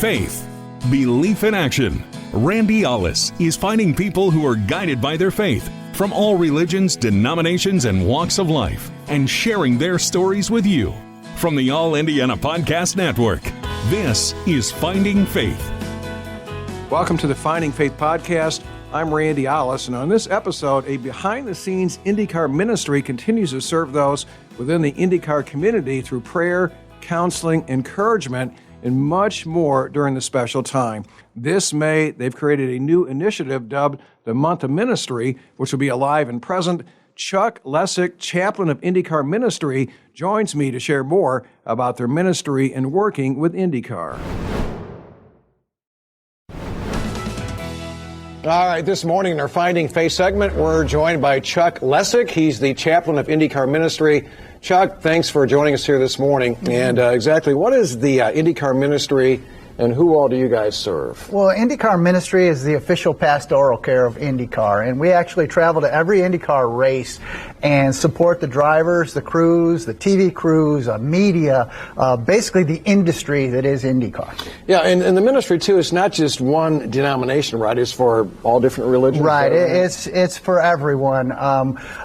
Faith, Belief in Action. Randy Ollis is finding people who are guided by their faith from all religions, denominations, and walks of life, and sharing their stories with you. From the All Indiana Podcast Network, this is Finding Faith. Welcome to the Finding Faith Podcast. I'm Randy Ollis, and on this episode, a behind-the-scenes IndyCar ministry continues to serve those within the IndyCar community through prayer, counseling, encouragement, and much more during the special time. This May, they've created a new initiative dubbed the Month of Ministry, which will be alive and present. Chuck Lessick, chaplain of IndyCar Ministry, joins me to share more about their ministry and working with IndyCar. All right, this morning in our Finding Faith segment, we're joined by Chuck Lessick. He's the chaplain of IndyCar Ministry. Chuck, thanks for joining us here this morning. And exactly what is the IndyCar Ministry, and who all do you guys serve? Well, IndyCar Ministry is the official pastoral care of IndyCar, and we actually travel to every IndyCar race and support the drivers, the crews, the TV crews, media, basically the industry that is IndyCar. Yeah, and the ministry, too, is not just one denomination, right? It's for all different religions? Right, it's for everyone.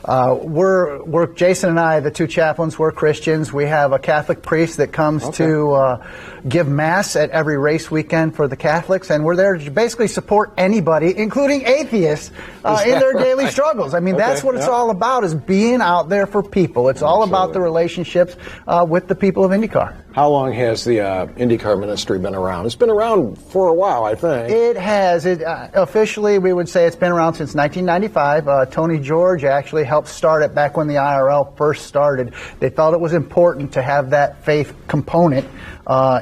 We're Jason and I, the two chaplains, we're Christians. We have a Catholic priest that comes to give Mass at every race weekend for the Catholics, and we're there to basically support anybody, including atheists, in their daily struggles. I mean, that's what it's all about, is being out there for people. It's all about the relationships with the people of IndyCar. How long has the IndyCar Ministry been around? It's been around for a while, I think. It has. Officially, we would say it's been around since 1995. Tony George actually helped start it back when the IRL first started. They felt it was important to have that faith component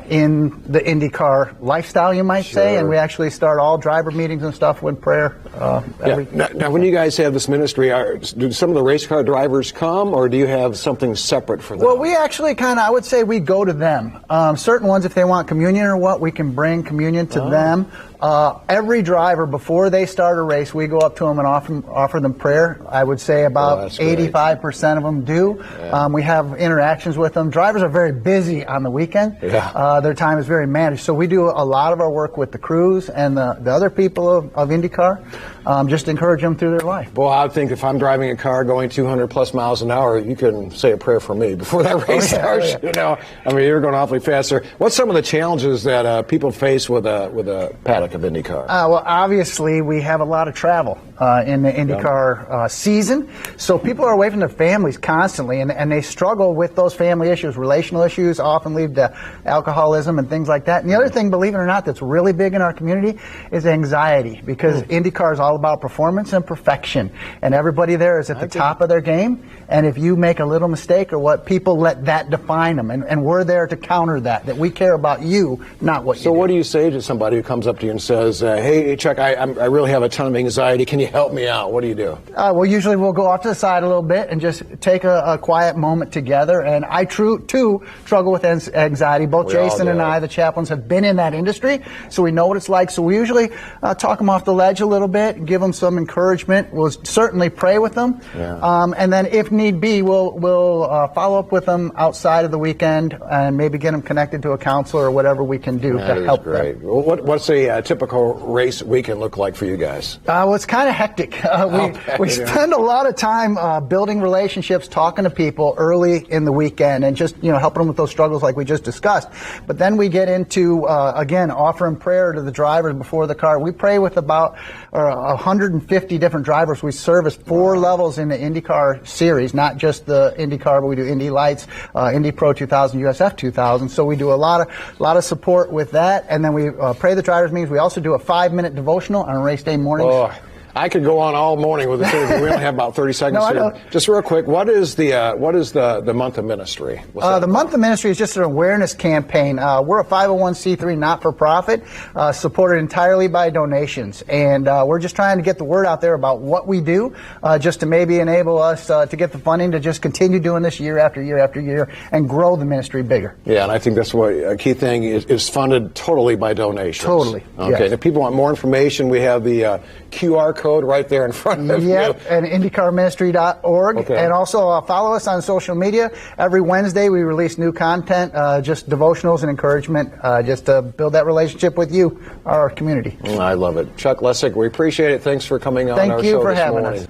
in the IndyCar lifestyle, you might say, and we actually start all driver meetings and stuff with prayer. Now, when you guys have this ministry, do some of the race car drivers come, or do you have something separate for them? Well, we actually I would say we go to them. Certain ones, if they want communion or what, we can bring communion to them. Every driver, before they start a race, we go up to them and offer them prayer. I would say about 85% of them do. Yeah. We have interactions with them. Drivers are very busy on the weekend. Yeah. Their time is very managed. So we do a lot of our work with the crews and the other people of IndyCar, just to encourage them through their life. Well, I think if I'm driving a car going 200 plus miles an hour, you can say a prayer for me before that race starts. You know, I mean, you're going awfully fast, sir. What's some of the challenges that people face with a paddock of IndyCar? Well, obviously, we have a lot of travel in the IndyCar season, so people are away from their families constantly, and they struggle with those family issues. Relational issues often lead to alcoholism and things like that. And the other thing, believe it or not, that's really big in our community is anxiety, because IndyCar is all about performance and perfection, and everybody there is at the top of their game, and if you make a little mistake or what, people let that define them, and we're there to counter that we care about you, not what you do. So what do you say to somebody who comes up to you and says, hey, Chuck, I really have a ton of anxiety. Can you help me out? What do you do? Well, usually we'll go off to the side a little bit and just take a quiet moment together. And I, too, struggle with anxiety. Both Jason and I, the chaplains, have been in that industry, so we know what it's like. So we usually talk them off the ledge a little bit, give them some encouragement. We'll certainly pray with them. Yeah. And then if need be, we'll follow up with them outside of the weekend and maybe get them connected to a counselor or whatever we can do to help them. Well, what's a typical race weekend look like for you guys? Well, it's kind of hectic. We spend a lot of time building relationships, talking to people early in the weekend, and just helping them with those struggles like we just discussed. But then we get into again offering prayer to the drivers before the car. We pray with about 150 different drivers. We service 4 levels in the IndyCar series, not just the IndyCar, but we do Indy Lights, Indy Pro 2000, USF 2000. So we do a lot of support with that, and then we pray the drivers meetings. We also do a 5-minute devotional on race day mornings. Oh, I could go on all morning with this. We only have about 30 seconds here. Just real quick, what is the Month of Ministry? The Month of Ministry is just an awareness campaign. We're a 501c3 not-for-profit, supported entirely by donations, and we're just trying to get the word out there about what we do, just to maybe enable us to get the funding to just continue doing this year after year after year and grow the ministry bigger. Yeah, and I think that's what a key thing is funded totally by donations. Totally. Okay. Yes. If people want more information, we have the QR code code right there in front of you. Yep, and IndyCarMinistry.org. Okay. And also follow us on social media. Every Wednesday we release new content, just devotionals and encouragement, just to build that relationship with you, our community. I love it. Chuck Lessick, we appreciate it. Thanks for coming on our show this morning. Thank you for having us.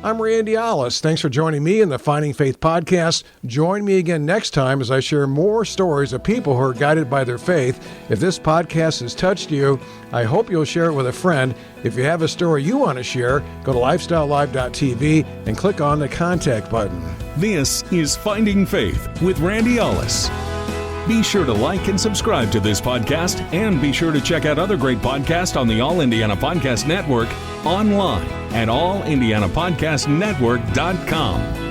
I'm Randy Ollis. Thanks for joining me in the Finding Faith podcast. Join me again next time as I share more stories of people who are guided by their faith. If this podcast has touched you, I hope you'll share it with a friend. If you have a story you want to share, go to lifestylelive.tv and click on the contact button. This is Finding Faith with Randy Ollis. Be sure to like and subscribe to this podcast, and be sure to check out other great podcasts on the All Indiana Podcast Network online at allindianapodcastnetwork.com.